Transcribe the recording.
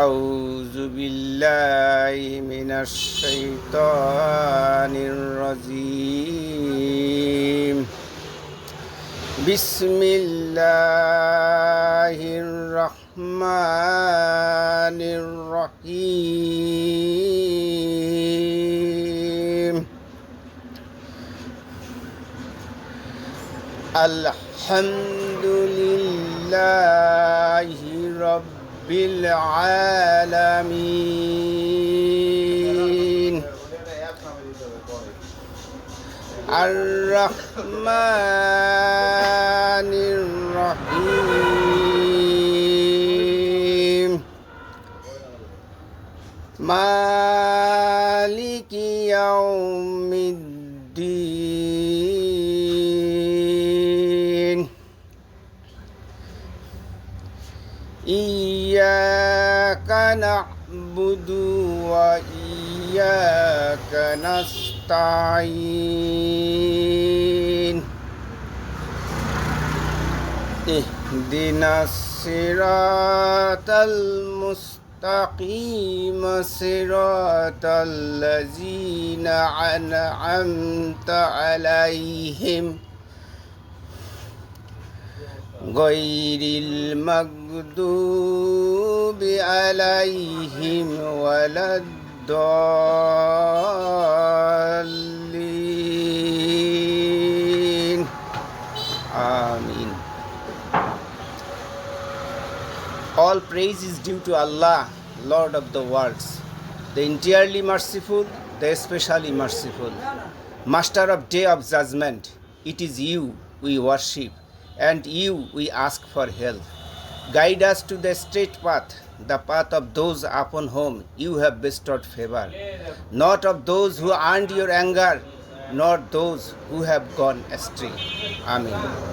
أعوذ بالله من الشيطان الرجيم بسم الله الرحمن الرحيم الحمد لله رب العالمين الرحمن الرحيم مالك يوم الدين إياك نعبد وإياك نستعين اهدنا الصراط المستقيم صراط الذين أنعمت عليهم غير المغضوب عليهم ولا الضالين آمين. All praise is due to Allah, Lord of the worlds, the entirely merciful, the especially merciful, Master of Day of Judgment. It is you we worship, and you we ask for help. Guide us to the straight path, the path of those upon whom you have bestowed favor, not of those who earned your anger, nor those who have gone astray. Amen.